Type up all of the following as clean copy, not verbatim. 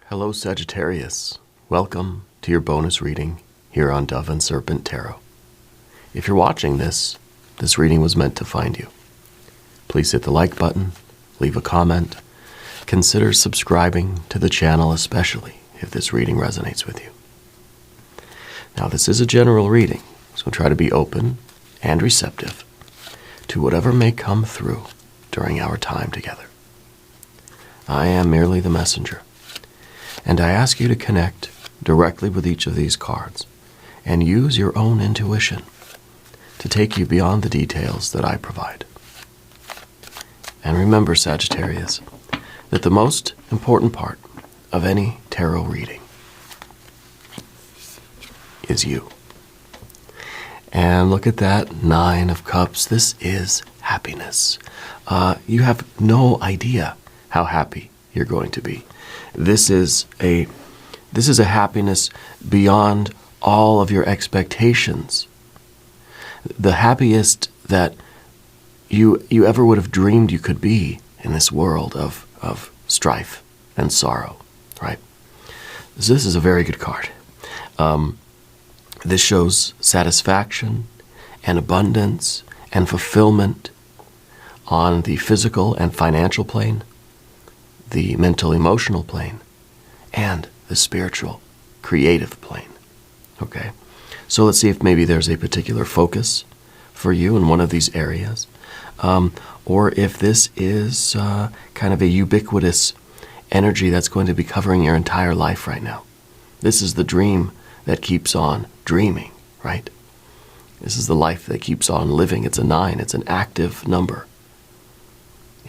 Hello, Sagittarius. Welcome to your bonus reading here on Dove and Serpent Tarot. If you're watching this reading was meant to find you. Please hit the like button, leave a comment, consider subscribing to the channel, especially if this reading resonates with you. Now, this is a general reading, so try to be open and receptive to whatever may come through during our time together. I am merely the messenger, and I ask you to connect directly with each of these cards and use your own intuition to take you beyond the details that I provide. And remember, Sagittarius, that the most important part of any tarot reading is you. And look at that 9 of Cups. This is happiness. You have no idea how happy you're going to be. This is a happiness beyond all of your expectations. The happiest that you ever would have dreamed you could be in this world of strife and sorrow, right? So this is a very good card. This shows satisfaction and abundance and fulfillment on the physical and financial plane, the mental emotional plane, and the spiritual creative plane. Okay? So let's see if maybe there's a particular focus for you in one of these areas, or if this is kind of a ubiquitous energy that's going to be covering your entire life right now. This is the dream that keeps on dreaming, right? This is the life that keeps on living. It's a 9. It's an active number.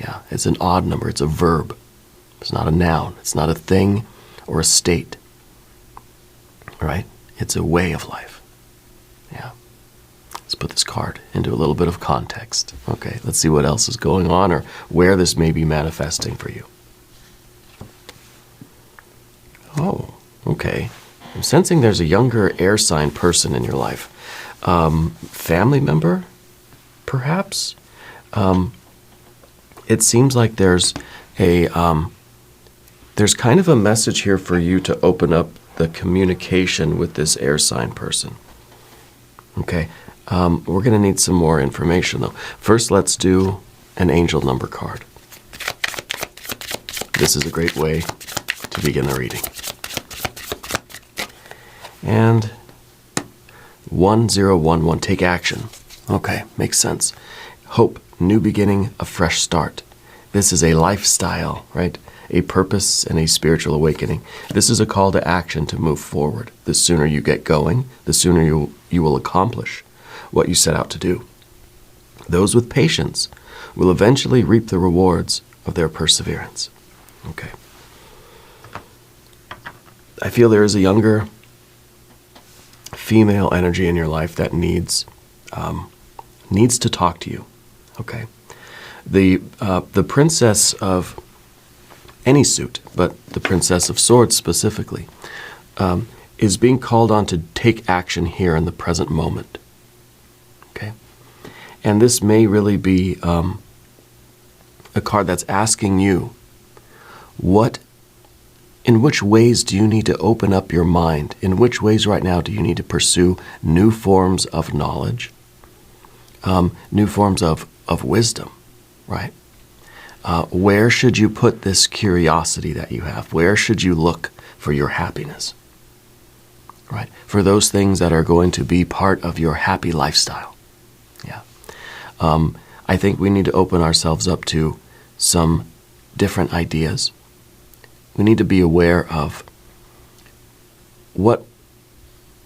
Yeah, it's an odd number. It's a verb. It's not a noun. It's not a thing or a state, right? It's a way of life. Yeah. Let's put this card into a little bit of context. Okay, let's see what else is going on or where this may be manifesting for you. Oh, okay. I'm sensing there's a younger air sign person in your life. Family member, perhaps? It seems like there's kind of a message here for you to open up the communication with this air sign person. Okay, we're going to need some more information, though. First, let's do an angel number card. This is a great way to begin the reading. And 1011, take action. Okay, makes sense. Hope, new beginning, a fresh start. This is a lifestyle, right? A purpose and a spiritual awakening. This is a call to action to move forward. The sooner you get going, the sooner you will accomplish what you set out to do. Those with patience will eventually reap the rewards of their perseverance. Okay. I feel there is a younger female energy in your life that needs to talk to you. Okay. The princess of any suit, but the Princess of Swords specifically, is being called on to take action here in the present moment. Okay? And this may really be a card that's asking you, in which ways do you need to open up your mind? In which ways right now do you need to pursue new forms of knowledge, new forms of wisdom, right? Where should you put this curiosity that you have? Where should you look for your happiness? Right? For those things that are going to be part of your happy lifestyle. Yeah. I think we need to open ourselves up to some different ideas. We need to be aware of what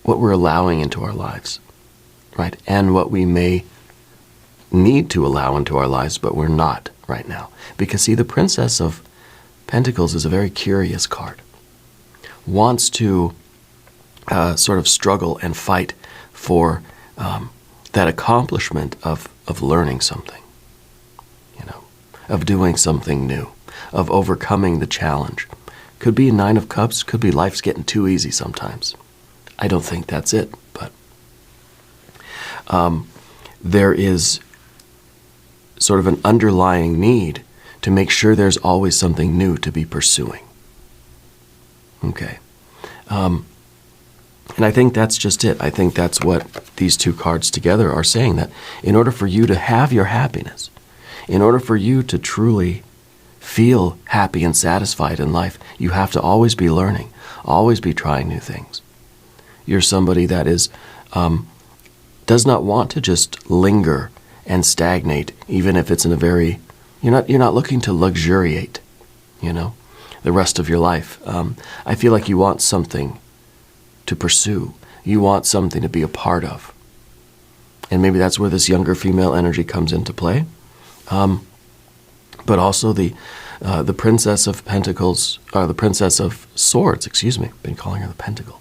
we're allowing into our lives, right? And what we may need to allow into our lives, but we're not right now. Because see, the Princess of Pentacles is a very curious card. Wants to sort of struggle and fight for that accomplishment of learning something, of doing something new, of overcoming the challenge. Could be a 9 of Cups, could be life's getting too easy sometimes. I don't think that's it, but there is sort of an underlying need to make sure there's always something new to be pursuing. Okay. And I think that's just it. I think that's what these two cards together are saying, that in order for you to have your happiness, in order for you to truly feel happy and satisfied in life, you have to always be learning, always be trying new things. You're somebody that does not want to just linger and stagnate, even if it's in a very, you're not looking to luxuriate, the rest of your life. I feel like you want something to pursue. You want something to be a part of. And maybe that's where this younger female energy comes into play. But also the Princess of Pentacles, or the Princess of Swords, excuse me, been calling her the Pentacle.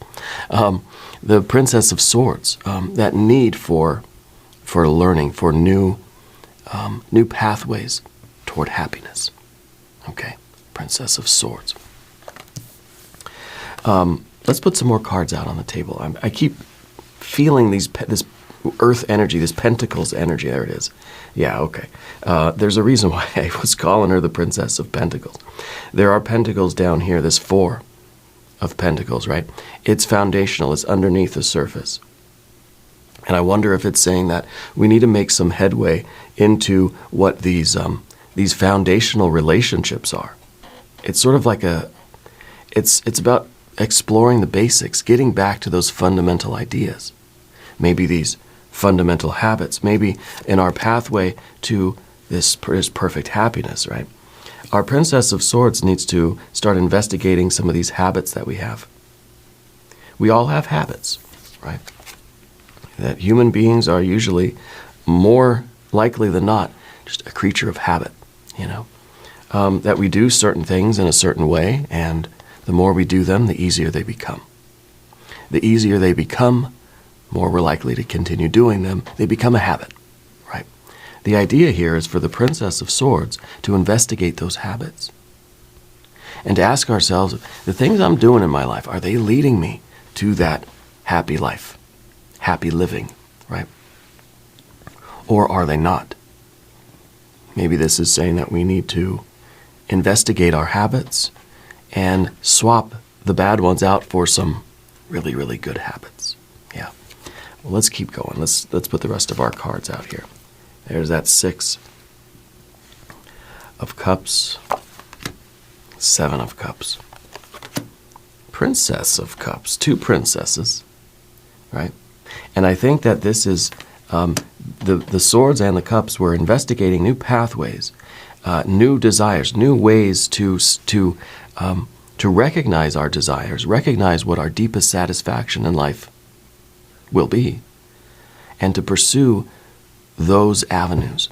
The Princess of Swords, that need for learning, for new pathways toward happiness. Okay, Princess of Swords. Let's put some more cards out on the table. I keep feeling this earth energy, this pentacles energy. There it is. Yeah, okay. There's a reason why I was calling her the Princess of Pentacles. There are pentacles down here, this 4 of Pentacles, right? It's foundational. It's underneath the surface. And I wonder if it's saying that we need to make some headway into what these foundational relationships are. It's sort of like it's about exploring the basics, getting back to those fundamental ideas. Maybe these fundamental habits, maybe in our pathway to this perfect happiness, right? Our Princess of Swords needs to start investigating some of these habits that we have. We all have habits, right? That human beings are usually more likely than not just a creature of habit, that we do certain things in a certain way, and the more we do them, the easier they become. The easier they become, more we're likely to continue doing them. They become a habit, right? The idea here is for the Princess of Swords to investigate those habits and to ask ourselves, the things I'm doing in my life, are they leading me to that happy life, happy living, right? Or are they not? Maybe this is saying that we need to investigate our habits and swap the bad ones out for some really, really good habits. Yeah. Well, let's keep going. Let's put the rest of our cards out here. There's that 6 of Cups, 7 of Cups, Princess of Cups, 2 princesses, right? And I think that this is the swords and the cups were investigating new pathways, new desires, new ways to recognize our desires, recognize what our deepest satisfaction in life will be, and to pursue those avenues.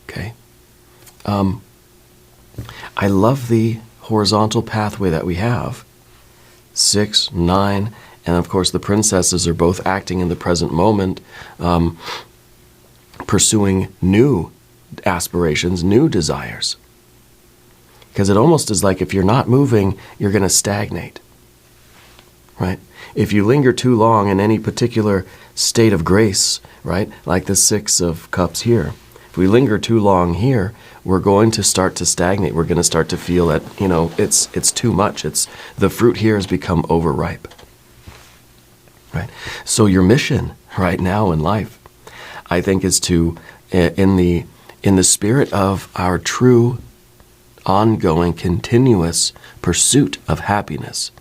Okay? I love the horizontal pathway that we have. 6, 9, and of course the princesses are both acting in the present moment, pursuing new aspirations, new desires. Because it almost is like if you're not moving, you're going to stagnate, right? If you linger too long in any particular state of grace, right, like the 6 of Cups here, if we linger too long here, we're going to start to stagnate. We're going to start to feel that, it's too much. The fruit here has become overripe, right? So your mission right now in life, I think, is to, in the spirit of our true, ongoing, continuous pursuit of happiness,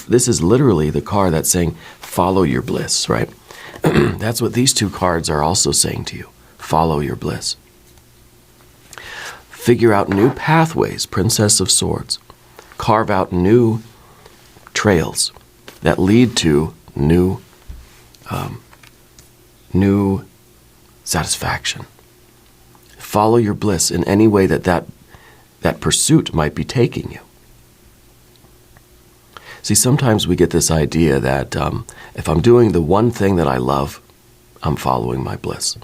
this is literally the card that's saying, follow your bliss, right? That's what these 2 cards are also saying to you. Follow your bliss. Figure out new pathways, Princess of Swords. Carve out new trails that lead to new satisfaction. Follow your bliss in any way that pursuit might be taking you. See, sometimes we get this idea that if I'm doing the one thing that I love, I'm following my bliss.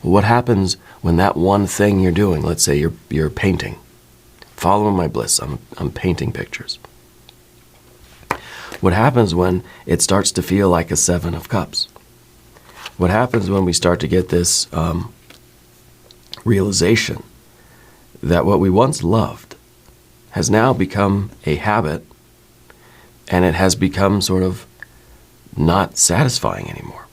Well, what happens when that one thing you're doing, let's say you're painting, following my bliss, I'm painting pictures. What happens when it starts to feel like a 7 of Cups? What happens when we start to get this realization that what we once loved, has now become a habit, and it has become sort of not satisfying anymore.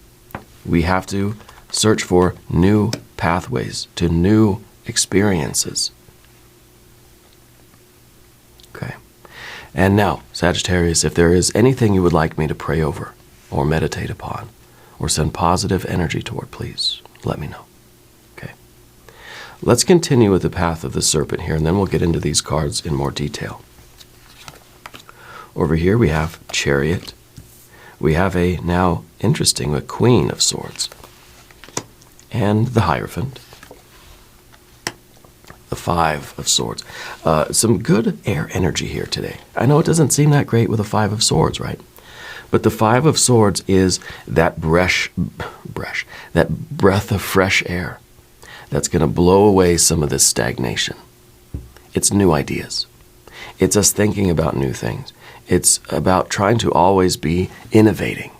We have to search for new pathways to new experiences. Okay. And now, Sagittarius, if there is anything you would like me to pray over or meditate upon or send positive energy toward, please let me know. Okay. Let's continue with the path of the serpent here, and then we'll get into these cards in more detail. Over here we have Chariot. We have a now interesting a Queen of Swords. And the Hierophant. The Five of Swords. Some good air energy here today. I know it doesn't seem that great with a Five of Swords, right? But the Five of Swords is that that breath of fresh air that's going to blow away some of this stagnation. It's new ideas. It's us thinking about new things. It's about trying to always be innovating,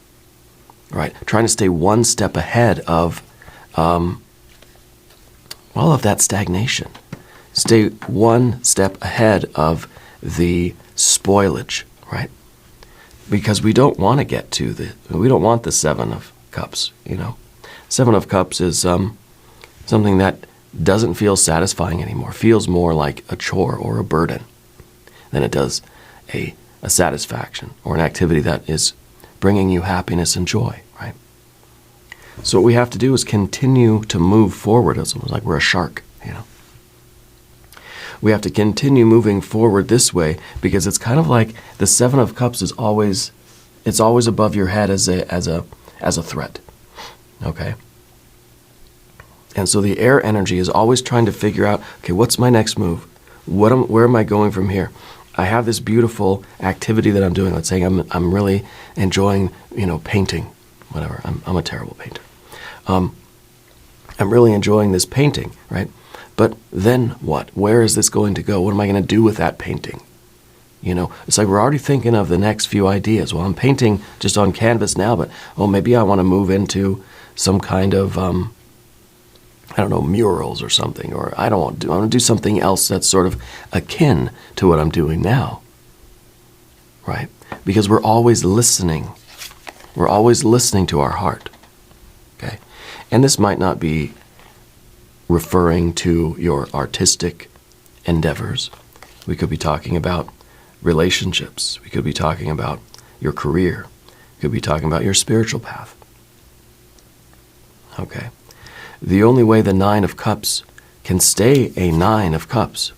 right? Trying to stay one step ahead of, of that stagnation. Stay one step ahead of the spoilage, right? Because we don't want to get to we don't want the Seven of Cups, you know. Seven of Cups is something that doesn't feel satisfying anymore. Feels more like a chore or a burden than it does a satisfaction or an activity that is bringing you happiness and joy, right? So what we have to do is continue to move forward. It's almost like we're a shark, you know. We have to continue moving forward this way because it's kind of like the Seven of Cups is always above your head as a threat, okay? And so the air energy is always trying to figure out, okay, what's my next move? Where am I going from here? I have this beautiful activity that I'm doing. Let's say I'm really enjoying, painting, whatever. I'm a terrible painter. I'm really enjoying this painting, right? But then what? Where is this going to go? What am I going to do with that painting? It's like we're already thinking of the next few ideas. Well, I'm painting just on canvas now, but maybe I want to move into some kind of murals or something, or I want to do something else that's sort of akin to what I'm doing now, right? Because we're always listening. We're always listening to our heart, okay? And this might not be referring to your artistic endeavors. We could be talking about relationships. We could be talking about your career. We could be talking about your spiritual path, okay? The only way the Nine of Cups can stay a Nine of Cups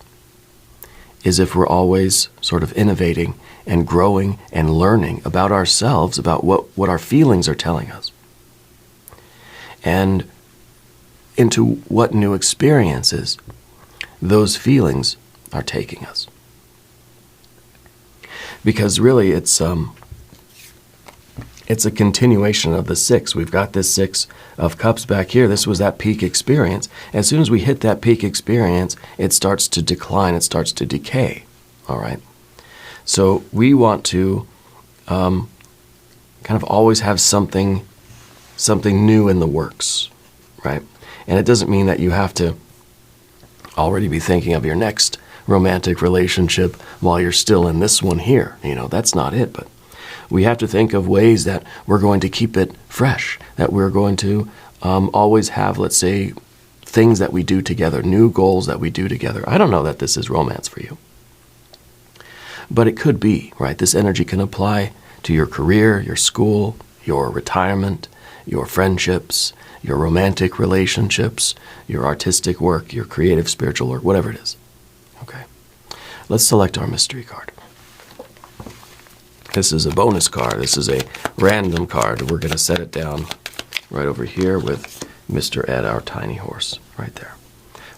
is if we're always sort of innovating and growing and learning about ourselves, about what our feelings are telling us, and into what new experiences those feelings are taking us. Because really it's a continuation of the Six. We've got this Six of Cups back here. This was that peak experience. As soon as we hit that peak experience, it starts to decline. It starts to decay. All right? So we want to kind of always have something new in the works, right? And it doesn't mean that you have to already be thinking of your next romantic relationship while you're still in this one here. That's not it, but we have to think of ways that we're going to keep it fresh, that we're going to always have, let's say, things that we do together, new goals that we do together. I don't know that this is romance for you, but it could be, right? This energy can apply to your career, your school, your retirement, your friendships, your romantic relationships, your artistic work, your creative spiritual work, whatever it is. Okay. Let's select our mystery card. This is a bonus card. This is a random card. We're going to set it down right over here with Mr. Ed, our tiny horse, right there.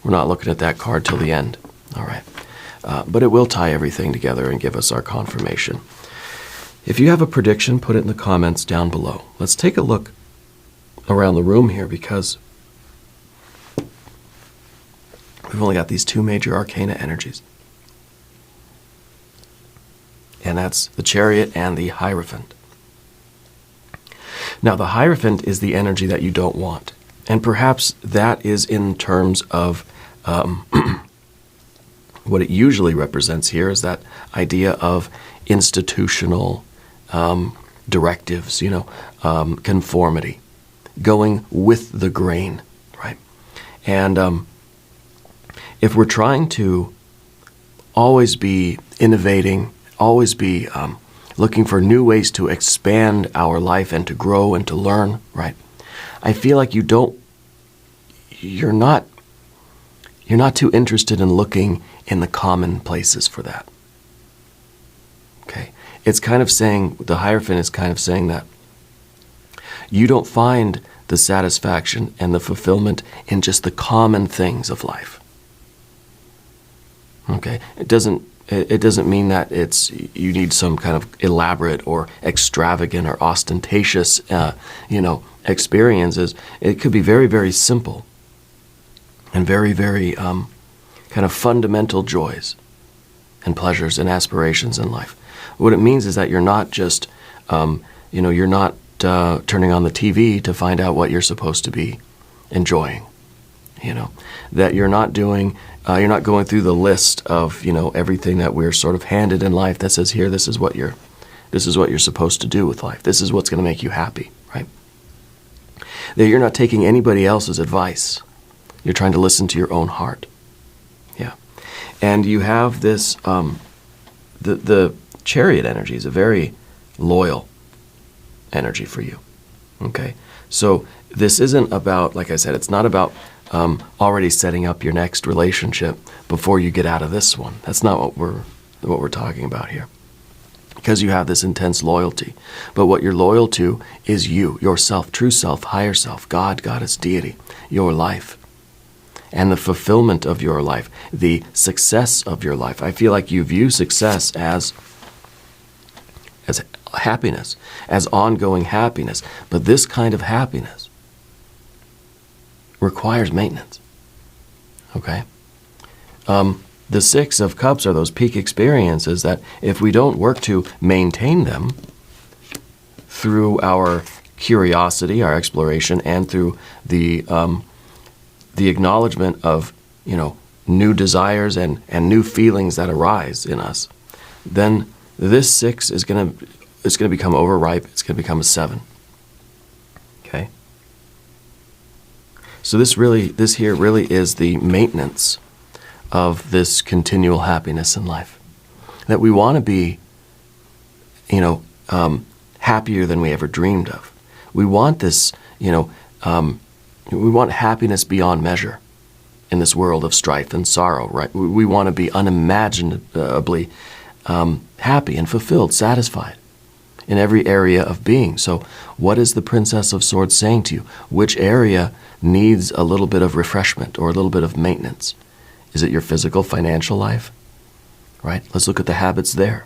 We're not looking at that card till the end. All right. But it will tie everything together and give us our confirmation. If you have a prediction, put it in the comments down below. Let's take a look around the room here because we've only got these two major arcana energies. And that's the Chariot and the Hierophant. Now, the Hierophant is the energy that you don't want. And perhaps that is in terms of What it usually represents here is that idea of institutional directives, conformity, going with the grain, right? And if we're trying to always be innovating, always be looking for new ways to expand our life and to grow and to learn, right? I feel like you're not too interested in looking in the common places for that. Okay? It's kind of saying, the Hierophant is kind of saying that you don't find the satisfaction and the fulfillment in just the common things of life. Okay? It doesn't mean that you need some kind of elaborate or extravagant or ostentatious, experiences. It could be very, very simple and very, very kind of fundamental joys and pleasures and aspirations in life. What it means is that you're not just, you're not turning on the TV to find out what you're supposed to be enjoying. That you're not doing, you're not going through the list of, everything that we're sort of handed in life that says here, this is what you're supposed to do with life. This is what's going to make you happy, right? That you're not taking anybody else's advice. You're trying to listen to your own heart. Yeah. And you have this, the Chariot energy is a very loyal energy for you. Okay? So this isn't about, like I said, it's not about already setting up your next relationship before you get out of this one. That's not what we're talking about here. Because you have this intense loyalty. But what you're loyal to is you, yourself, true self, higher self, God, Goddess, deity, your life. And the fulfillment of your life, the success of your life. I feel like you view success as happiness, as ongoing happiness. But this kind of happiness requires maintenance. Okay? The Six of Cups are those peak experiences that if we don't work to maintain them through our curiosity, our exploration, and through the acknowledgement of, new desires and new feelings that arise in us, then this 6 is going to become overripe. It's going to become a 7. Okay? So this here really is the maintenance of this continual happiness in life. That we want to be, happier than we ever dreamed of. We want this, we want happiness beyond measure in this world of strife and sorrow, right? We want to be unimaginably happy and fulfilled, satisfied in every area of being. So what is the Princess of Swords saying to you? Which area needs a little bit of refreshment or a little bit of maintenance? Is it your physical, financial life? Right? Let's look at the habits there.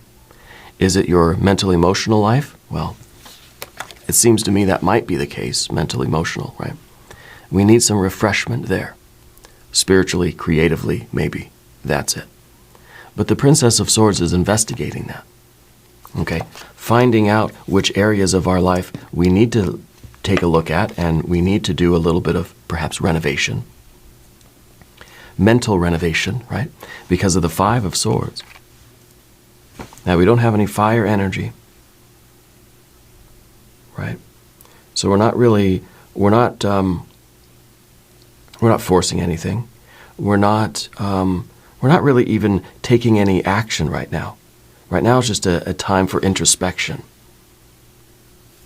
Is it your mental, emotional life? Well, it seems to me that might be the case, mental, emotional, right? We need some refreshment there. Spiritually, creatively, maybe. That's it. But the Princess of Swords is investigating that. Okay? Finding out which areas of our life we need to take a look at, and we need to do a little bit of perhaps renovation. Mental renovation, right? Because of the 5 of Swords. Now, we don't have any fire energy, right? So we're not forcing anything. We're not really even taking any action right now. Right now is just a time for introspection.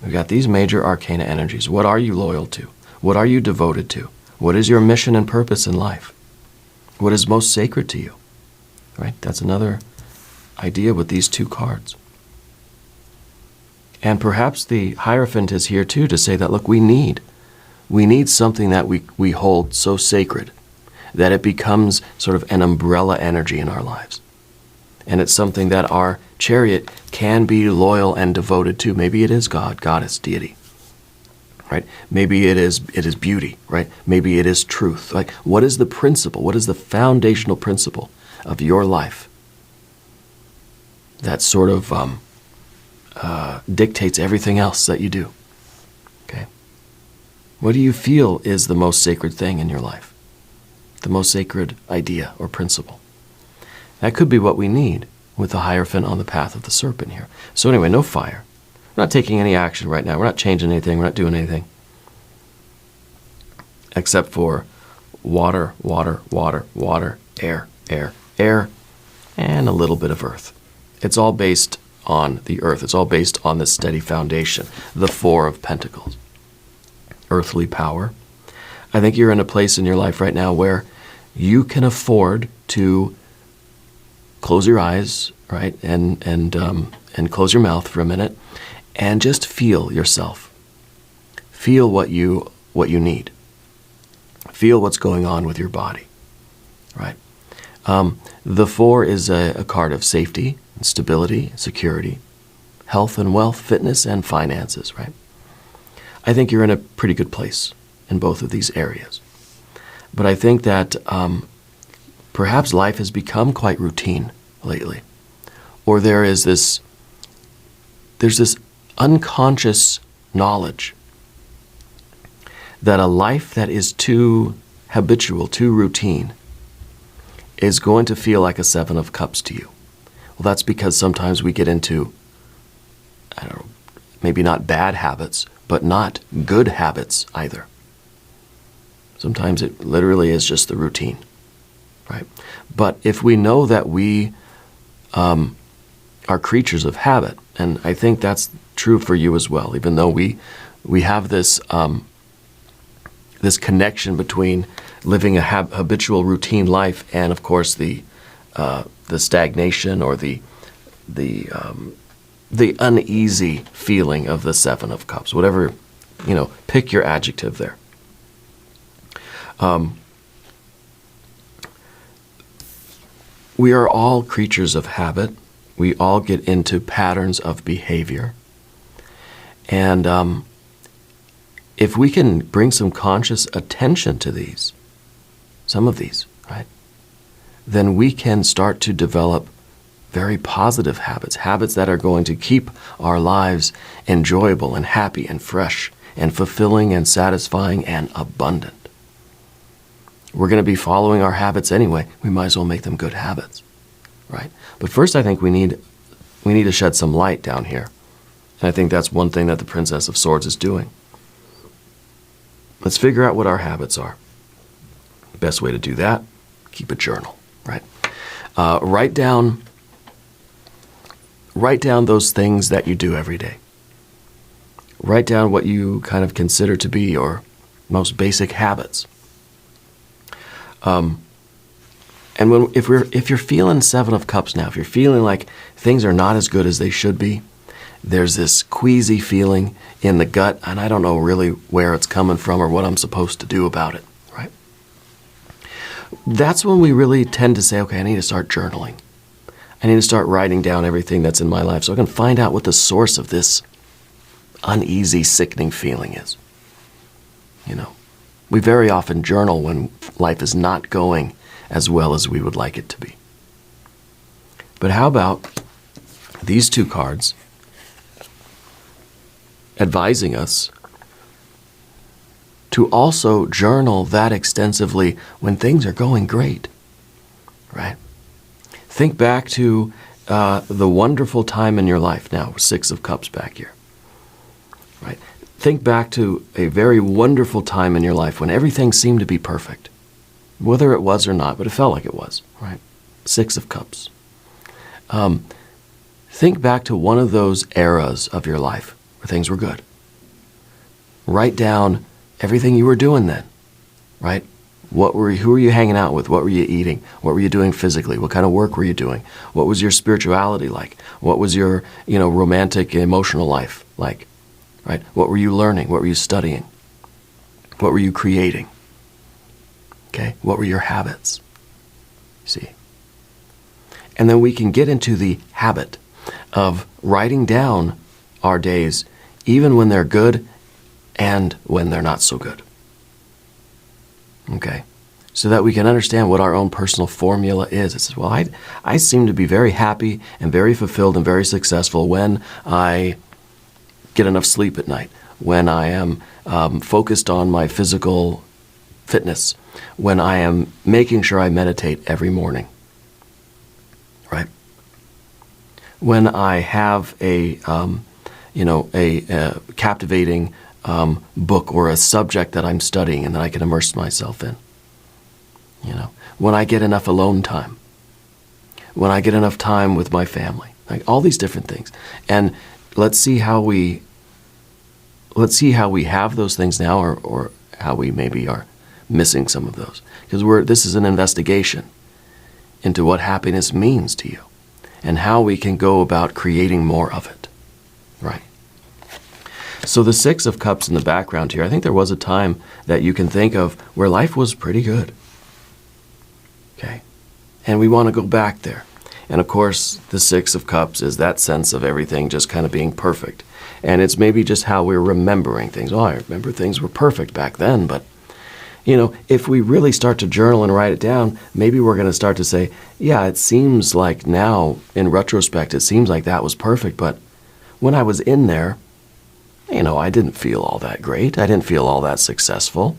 We've got these major arcana energies. What are you loyal to? What are you devoted to? What is your mission and purpose in life? What is most sacred to you? Right? That's another idea with these 2 cards. And perhaps the Hierophant is here too to say that, look, we need something that we hold so sacred that it becomes sort of an umbrella energy in our lives. And it's something that our Chariot can be loyal and devoted to. Maybe it is God, Goddess, deity. Right? Maybe it is beauty, right? Maybe it is truth. Like, what is the principle? What is the foundational principle of your life that sort of dictates everything else that you do? Okay? What do you feel is the most sacred thing in your life? The most sacred idea or principle? That could be what we need with the Hierophant on the path of the Serpent here. So anyway, no fire. We're not taking any action right now. We're not changing anything. We're not doing anything. Except for water, water, water, water, air, air, air, and a little bit of earth. It's all based on the earth. It's all based on this steady foundation, the Four of Pentacles. Earthly power. I think you're in a place in your life right now where you can afford to close your eyes, right, and close your mouth for a minute, and just feel yourself. Feel what you need. Feel what's going on with your body, right? The Four is a card of safety, stability, security, health and wealth, fitness, and finances, right? I think you're in a pretty good place in both of these areas. But I think that perhaps life has become quite routine lately. Or there's this unconscious knowledge that a life that is too habitual, too routine, is going to feel like a Seven of Cups to you. Well, that's because sometimes we get into, I don't know, maybe not bad habits, but not good habits either. Sometimes it literally is just the routine, right? But if we know that we are creatures of habit, and I think that's true for you as well, even though we have this this connection between living a habitual routine life and, of course, the stagnation or the uneasy feeling of the Seven of Cups. Whatever, pick your adjective there. We are all creatures of habit. We all get into patterns of behavior. And if we can bring some conscious attention to these, some of these, right, then we can start to develop very positive habits, habits that are going to keep our lives enjoyable and happy and fresh and fulfilling and satisfying and abundant. We're going to be following our habits anyway. We might as well make them good habits, right? But first, I think we need to shed some light down here. And I think that's one thing that the Princess of Swords is doing. Let's figure out what our habits are. The best way to do that, keep a journal, right? Write down those things that you do every day. Write down what you kind of consider to be your most basic habits. And if you're feeling Seven of Cups now, if you're feeling like things are not as good as they should be, there's this queasy feeling in the gut, and I don't know really where it's coming from or what I'm supposed to do about it, right? That's when we really tend to say, okay, I need to start journaling. I need to start writing down everything that's in my life so I can find out what the source of this uneasy, sickening feeling is. We very often journal when life is not going as well as we would like it to be. But how about these two cards advising us to also journal that extensively when things are going great, right? Think back to the wonderful time in your life now, Six of Cups back here, right? Think back to a very wonderful time in your life when everything seemed to be perfect, whether it was or not, but it felt like it was, right? Six of Cups. Think back to one of those eras of your life where things were good. Write down everything you were doing then, right? Who were you hanging out with? What were you eating? What were you doing physically? What kind of work were you doing? What was your spirituality like? What was your, romantic, emotional life like, right? What were you learning? What were you studying? What were you creating? Okay, what were your habits? See? And then we can get into the habit of writing down our days, even when they're good and when they're not so good. Okay, so that we can understand what our own personal formula is. It says, well, I seem to be very happy and very fulfilled and very successful when I get enough sleep at night, when I am focused on my physical fitness, when I am making sure I meditate every morning. when I have a captivating book or a subject that I'm studying and that I can immerse myself in. When I get enough alone time, when I get enough time with my family, like all these different things. And let's see how we have those things now, or how we maybe are missing some of those. Because this is an investigation into what happiness means to you and how we can go about creating more of it. Right? So the Six of Cups in the background here, I think there was a time that you can think of where life was pretty good. Okay? And we want to go back there. And of course, the Six of Cups is that sense of everything just kind of being perfect. And it's maybe just how we're remembering things. Oh, I remember things were perfect back then, but if we really start to journal and write it down, maybe we're going to start to say, yeah, it seems like now, in retrospect, it seems like that was perfect, but when I was in there, I didn't feel all that great. I didn't feel all that successful.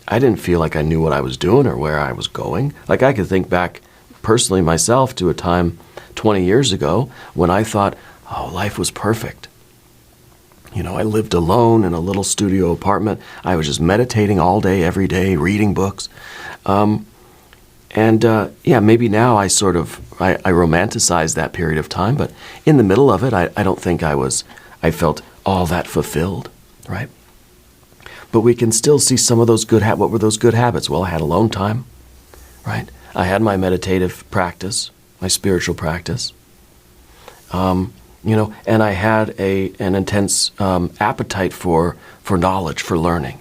I didn't feel like I knew what I was doing or where I was going. Like I could think back personally myself to a time 20 years ago when I thought, oh, life was perfect. I lived alone in a little studio apartment. I was just meditating all day, every day, reading books. Maybe now I romanticize that period of time, but in the middle of it, I don't think I felt all that fulfilled, right? But we can still see some of those what were those good habits? Well, I had alone time, right? I had my meditative practice, my spiritual practice. And I had an intense appetite for knowledge, for learning,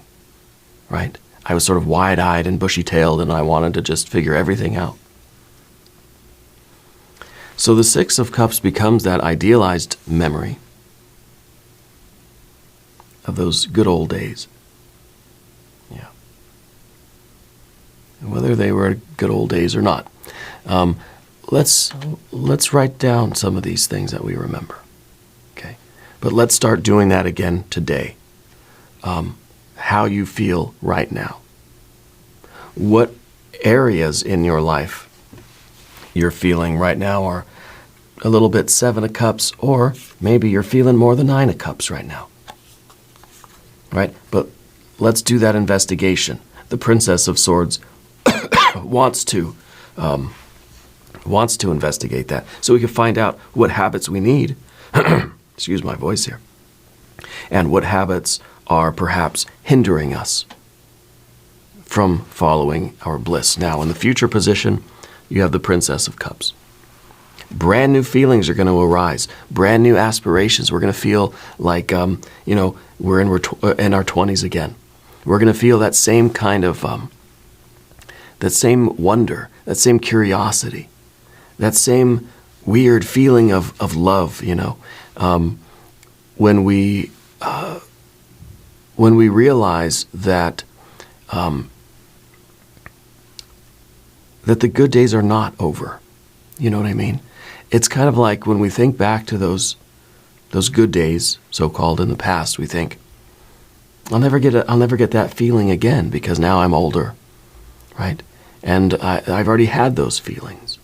right? I was sort of wide-eyed and bushy-tailed, and I wanted to just figure everything out. So the Six of Cups becomes that idealized memory of those good old days. Yeah. And whether they were good old days or not. Let's write down some of these things that we remember. Okay? But let's start doing that again today. How you feel right now. What areas in your life you're feeling right now are a little bit Seven of Cups, or maybe you're feeling more the Nine of Cups right now. Right? But let's do that investigation. The Princess of Swords wants to investigate that so we can find out what habits we need. Excuse my voice here. And what habits are perhaps hindering us from following our bliss. Now, in the future position, you have the Princess of Cups. Brand new feelings are going to arise. Brand new aspirations. We're going to feel like, we're in our 20s again. We're going to feel that same kind of, that same wonder, that same curiosity, that same weird feeling of love, when we realize that that the good days are not over. You know what I mean? It's kind of like when we think back to those good days, so-called, in the past, we think, I'll never get that feeling again because now I'm older, right? And I've already had those feelings.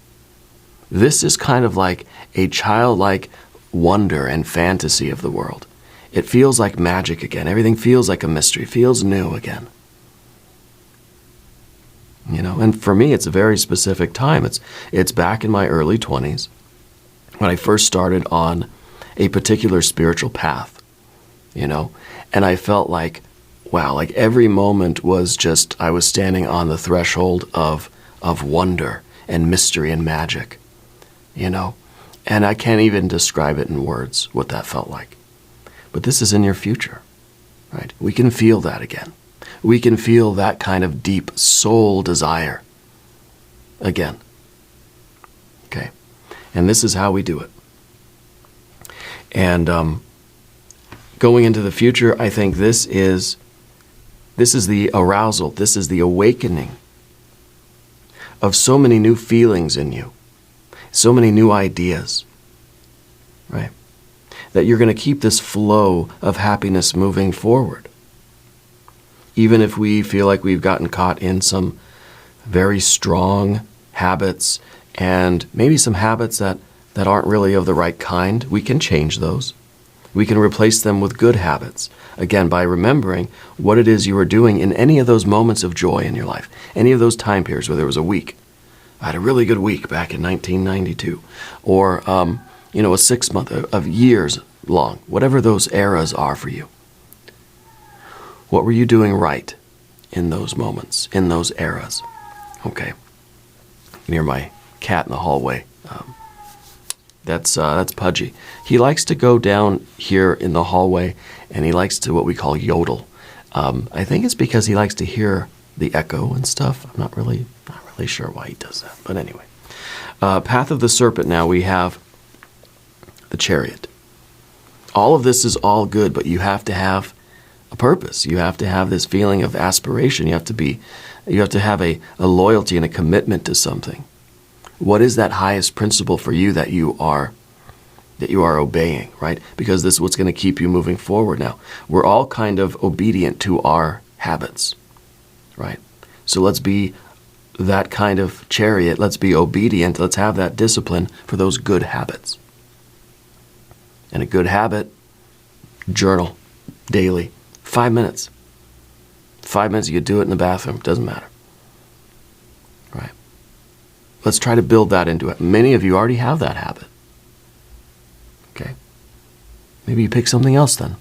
This is kind of like a childlike wonder and fantasy of the world. It feels like magic again. Everything feels like a mystery, feels new again. And for me, it's a very specific time. It's back in my early 20s when I first started on a particular spiritual path, and I felt like, wow, like every moment was just, I was standing on the threshold of wonder and mystery and magic, and I can't even describe it in words, what that felt like. But this is in your future, right? We can feel that again. We can feel that kind of deep soul desire again. Okay? And this is how we do it. And going into the future, I think this is the arousal, this is the awakening of so many new feelings in you, so many new ideas, right? That you're going to keep this flow of happiness moving forward. Even if we feel like we've gotten caught in some very strong habits, and maybe some habits that that aren't really of the right kind, we can change those. We can replace them with good habits. Again, by remembering what it is you were doing in any of those moments of joy in your life, any of those time periods where there was a week. I had a really good week back in 1992. Or, a 6 month of years long, whatever those eras are for you. What were you doing right in those moments, in those eras? Okay. Near my cat in the hallway. That's Pudgy. He likes to go down here in the hallway, and he likes to what we call yodel. I think it's because he likes to hear the echo and stuff. I'm not really sure why he does that. But anyway. Path of the Serpent now, we have the Chariot. All of this is all good, but you have to have a purpose. You have to have this feeling of aspiration. You have to have a loyalty and a commitment to something. What is that highest principle for you that you are obeying, right? Because this is what's going to keep you moving forward now. We're all kind of obedient to our habits, right? So let's be that kind of chariot. Let's be obedient. Let's have that discipline for those good habits. And a good habit, journal daily. 5 minutes. 5 minutes, you could do it in the bathroom. Doesn't matter. Right? Let's try to build that into it. Many of you already have that habit. Okay? Maybe you pick something else then.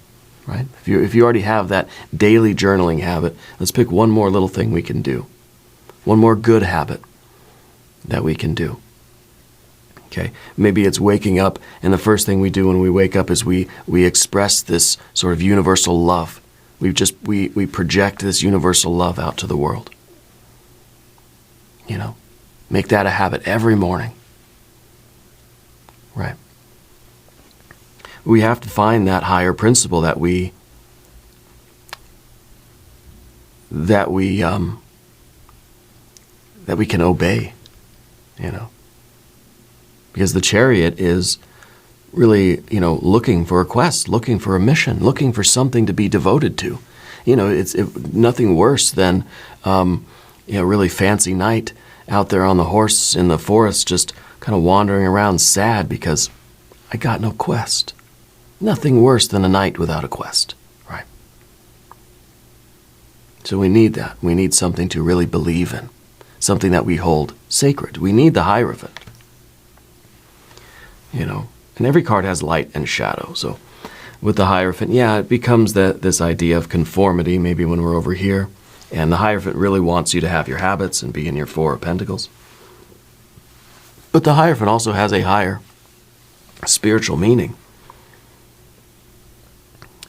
Right? If you already have that daily journaling habit, let's pick one more little thing we can do. One more good habit that we can do. Okay? Maybe it's waking up, and the first thing we do when we wake up is we express this sort of universal love. We project this universal love out to the world. Make that a habit every morning. Right? We have to find that higher principle that we can obey, Because the Chariot is really, looking for a quest, looking for a mission, looking for something to be devoted to. It's nothing worse than, really fancy night out there on the horse in the forest, just kind of wandering around sad because I got no quest. Nothing worse than a night without a quest, right? So we need that. We need something to really believe in, something that we hold sacred. We need the Hierophant. And every card has light and shadow. So with the Hierophant, it becomes this idea of conformity, maybe when we're over here. And the Hierophant really wants you to have your habits and be in your Four of Pentacles. But the Hierophant also has a higher spiritual meaning.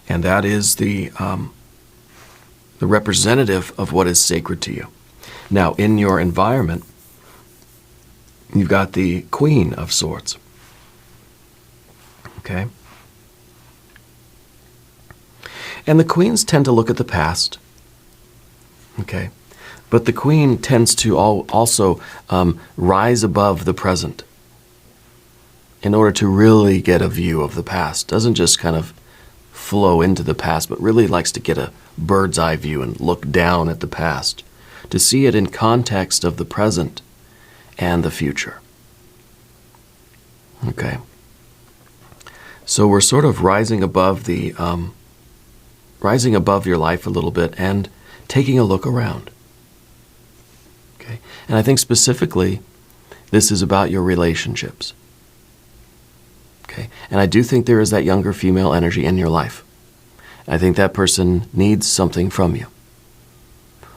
And that is the representative of what is sacred to you. Now, in your environment, you've got the Queen of Swords. Okay? And the queens tend to look at the past. Okay? But the Queen tends to also rise above the present in order to really get a view of the past. Doesn't just kind of flow into the past, but really likes to get a bird's eye view and look down at the past to see it in context of the present and the future. Okay? So we're sort of rising above your life a little bit and taking a look around. Okay? And I think specifically, this is about your relationships. Okay? And I do think there is that younger female energy in your life. I think that person needs something from you.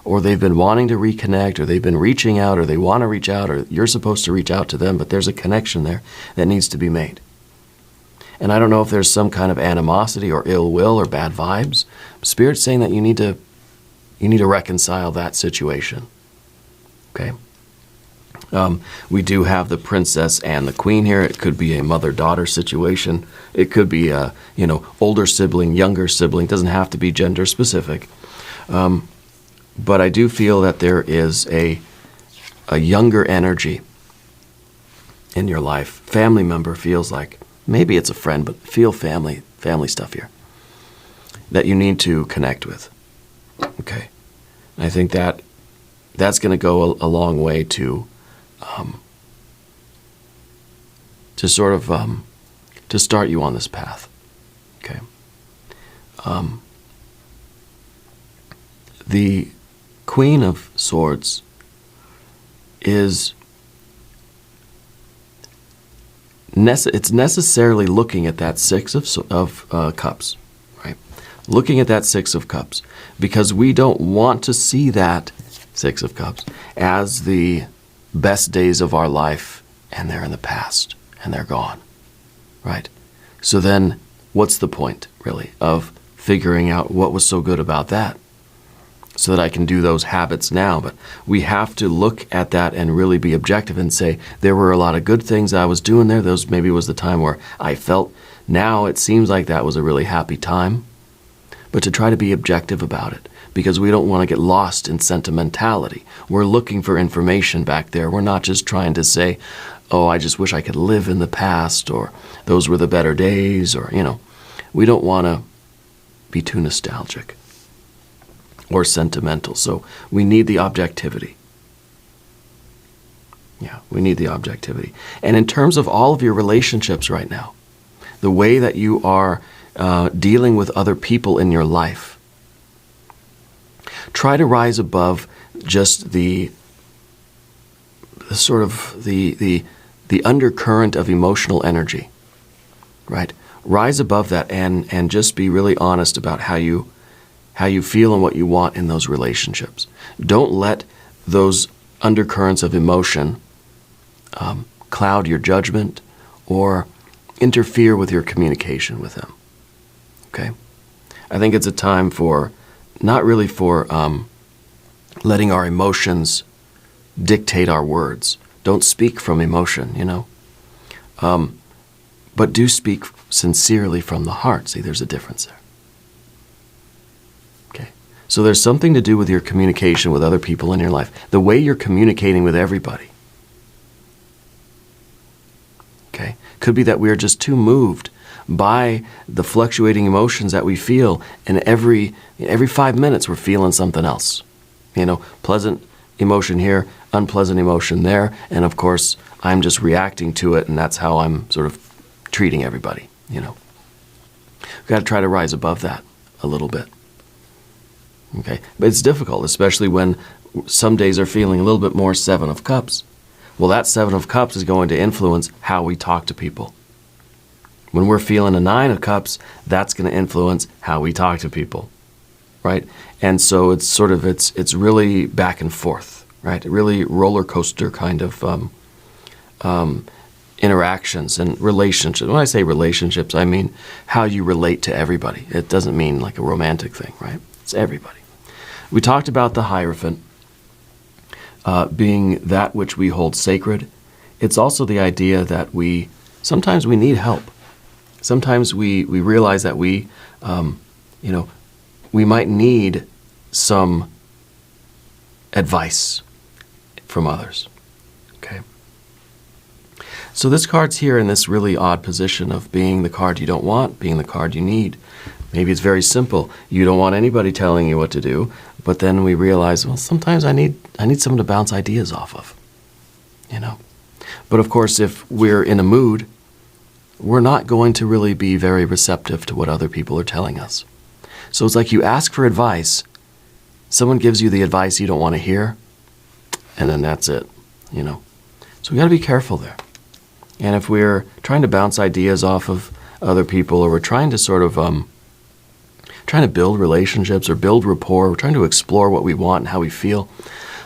Or they've been wanting to reconnect, or they've been reaching out, or they want to reach out, or you're supposed to reach out to them, but there's a connection there that needs to be made. And I don't know if there's some kind of animosity or ill will or bad vibes. Spirit's saying that you need to reconcile that situation. Okay? We do have the Princess and the Queen here. It could be a mother-daughter situation. It could be a, older sibling, younger sibling. It doesn't have to be gender specific. But I do feel that there is a younger energy in your life. Family member feels like, maybe it's a friend, but feel family stuff here that you need to connect with. Okay? I think that's going to go a long way to to sort of to start you on this path. Okay. The Queen of Swords is it's necessarily looking at that Six of Cups, right? Looking at that Six of Cups, because we don't want to see that Six of Cups as the best days of our life, and they're in the past, and they're gone, right? So then, what's the point, really, of figuring out what was so good about that, so that I can do those habits now? But we have to look at that and really be objective and say, there were a lot of good things I was doing there. Those maybe was the time where I felt, now it seems like that was a really happy time. But to try to be objective about it, because we don't want to get lost in sentimentality. We're looking for information back there. We're not just trying to say, oh, I just wish I could live in the past, or those were the better days, or, we don't want to be too nostalgic or sentimental. So we need the objectivity. Yeah, we need the objectivity. And in terms of all of your relationships right now, the way that you are dealing with other people in your life, try to rise above just the sort of the undercurrent of emotional energy, right? Rise above that and just be really honest about how you feel and what you want in those relationships. Don't let those undercurrents of emotion cloud your judgment or interfere with your communication with them. Okay? I think it's a time for, not really for letting our emotions dictate our words. Don't speak from emotion, but do speak sincerely from the heart. See, there's a difference there. Okay? So there's something to do with your communication with other people in your life, the way you're communicating with everybody. Okay? Could be that we are just too moved by the fluctuating emotions that we feel, and every 5 minutes we're feeling something else. Pleasant emotion here, unpleasant emotion there, and of course I'm just reacting to it, and that's how I'm sort of treating everybody. We've got to try to rise above that a little bit. Okay, but it's difficult, especially when some days are feeling a little bit more Seven of Cups. Well, that Seven of Cups is going to influence how we talk to people. When we're feeling a Nine of Cups, that's going to influence how we talk to people, right? And so it's sort of, it's really back and forth, right? Really roller coaster kind of interactions and relationships. When I say relationships, I mean how you relate to everybody. It doesn't mean like a romantic thing, right? It's everybody. We talked about the Hierophant being that which we hold sacred. It's also the idea that sometimes we need help. Sometimes we realize that we might need some advice from others. Okay. So this card's here in this really odd position of being the card you don't want, being the card you need. Maybe it's very simple. You don't want anybody telling you what to do, but then we realize, well, sometimes I need someone to bounce ideas off of. But of course, if we're in a mood, we're not going to really be very receptive to what other people are telling us. So it's like you ask for advice, someone gives you the advice you don't want to hear, and then that's it, So we got to be careful there. And if we're trying to bounce ideas off of other people, or we're trying to sort of trying to build relationships or build rapport, we're trying to explore what we want and how we feel,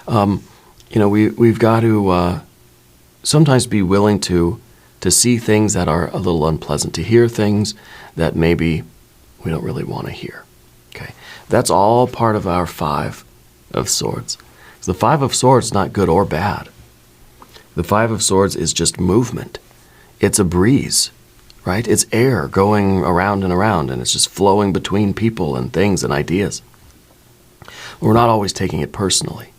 we've got to sometimes be willing to see things that are a little unpleasant, to hear things that maybe we don't really want to hear. Okay, that's all part of our Five of Swords. So the Five of Swords is not good or bad. The Five of Swords is just movement. It's a breeze, right? It's air going around and around, and it's just flowing between people and things and ideas. We're not always taking it personally.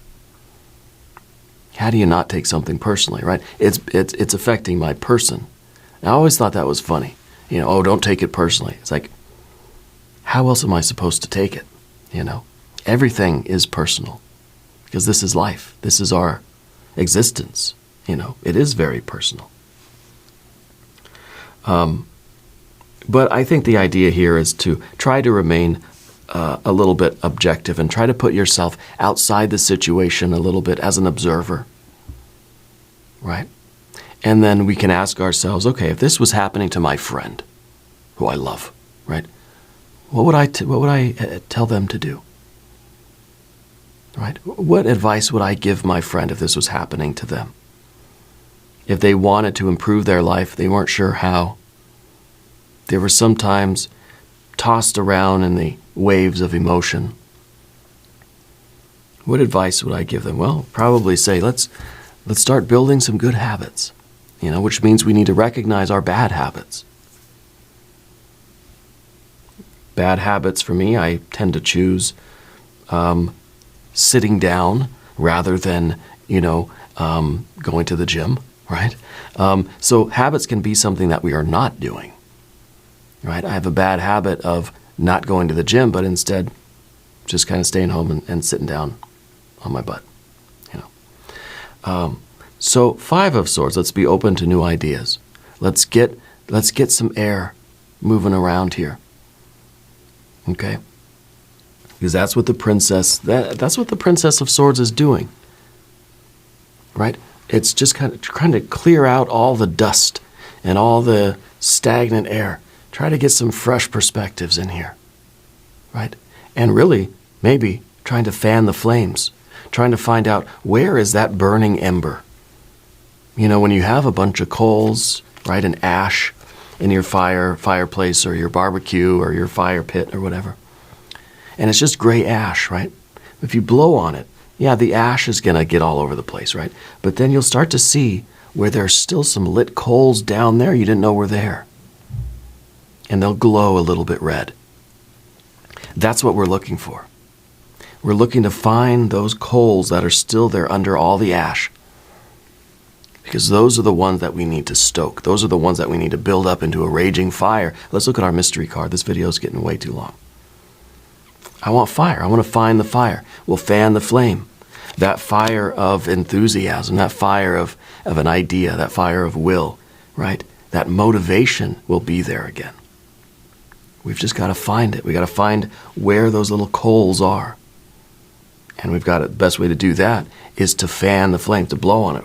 How do you not take something personally, right? It's affecting my person. I always thought that was funny. Don't take it personally. It's like, how else am I supposed to take it? Everything is personal, because this is life. This is our existence. It is very personal. But I think the idea here is to try to remain a little bit objective and try to put yourself outside the situation a little bit as an observer, right? And then we can ask ourselves, okay, if this was happening to my friend, who I love, right? What would I tell them to do? Right? What advice would I give my friend if this was happening to them? If they wanted to improve their life, they weren't sure how. They were sometimes tossed around in the waves of emotion. What advice would I give them? Well, probably say, let's start building some good habits, which means we need to recognize our bad habits. Bad habits for me, I tend to choose sitting down rather than, going to the gym, right? So habits can be something that we are not doing, right? I have a bad habit of not going to the gym, but instead just kind of staying home and sitting down on my butt, So 5 of Swords, let's be open to new ideas. Let's get some air moving around here. Okay? Because that's what the Princess of Swords is doing. Right? It's just kind of trying to clear out all the dust and all the stagnant air. Try to get some fresh perspectives in here. Right? And really, maybe trying to fan the flames. Trying to find out, where is that burning ember? When you have a bunch of coals, right, and ash in your fireplace or your barbecue or your fire pit or whatever, and it's just gray ash, right? If you blow on it, yeah, the ash is going to get all over the place, right? But then you'll start to see where there's still some lit coals down there you didn't know were there. And they'll glow a little bit red. That's what we're looking for. We're looking to find those coals that are still there under all the ash. Because those are the ones that we need to stoke. Those are the ones that we need to build up into a raging fire. Let's look at our mystery card. This video is getting way too long. I want fire. I want to find the fire. We'll fan the flame. That fire of enthusiasm, that fire of an idea, that fire of will, right? That motivation will be there again. We've just got to find it. We've got to find where those little coals are. And the best way to do that is to fan the flame, to blow on it.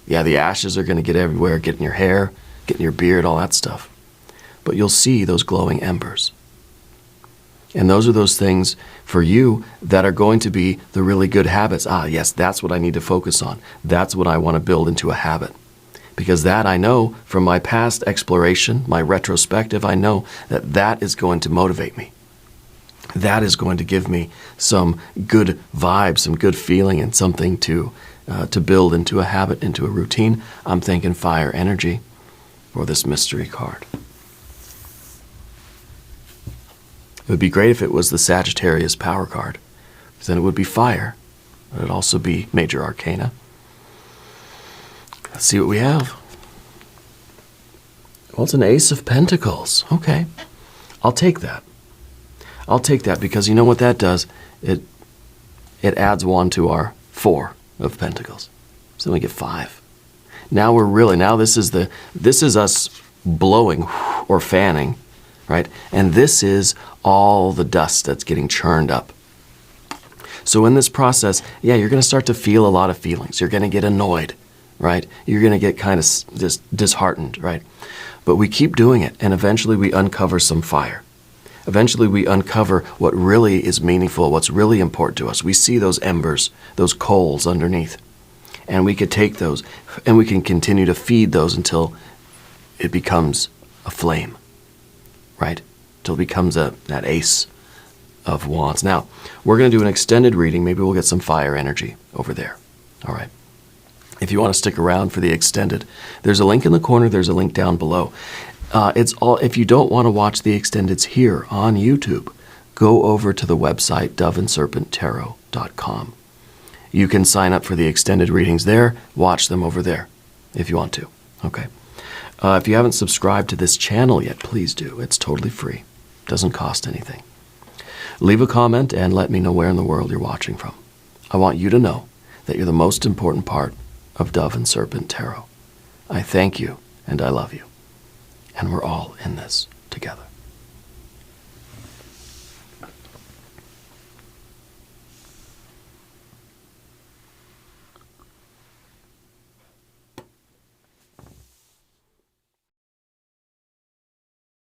Yeah, the ashes are going to get everywhere, get in your hair, get in your beard, all that stuff. But you'll see those glowing embers. And those are those things for you that are going to be the really good habits. Yes, that's what I need to focus on. That's what I want to build into a habit. Because that I know from my past exploration, my retrospective, I know that is going to motivate me. That is going to give me some good vibes, some good feeling, and something to build into a habit, into a routine. I'm thinking fire energy for this mystery card. It would be great if it was the Sagittarius power card, because then it would be fire, but it would also be major arcana. Let's see what we have. Well, it's an Ace of Pentacles. Okay, I'll take that. I'll take that because you know what that does? It adds 1 to our 4 of Pentacles. So then we get 5. Now this is us blowing or fanning, right? And this is all the dust that's getting churned up. So in this process, yeah, you're going to start to feel a lot of feelings. You're going to get annoyed, right? You're going to get kind of just disheartened, right? But we keep doing it, and eventually we uncover some fire. Eventually we uncover what really is meaningful, what's really important to us. We see those embers, those coals underneath. And we could take those, and we can continue to feed those until it becomes a flame, right? Until it becomes that Ace of Wands. Now, we're going to do an extended reading. Maybe we'll get some fire energy over there. All right. If you want to stick around for the extended, there's a link in the corner. There's a link down below. If you don't want to watch the extendeds here on YouTube, go over to the website doveandserpenttarot.com. You can sign up for the extended readings there. Watch them over there if you want to. Okay. If you haven't subscribed to this channel yet, please do. It's totally free. Doesn't cost anything. Leave a comment and let me know where in the world you're watching from. I want you to know that you're the most important part of Dove and Serpent Tarot. I thank you and I love you. and we're all in this together.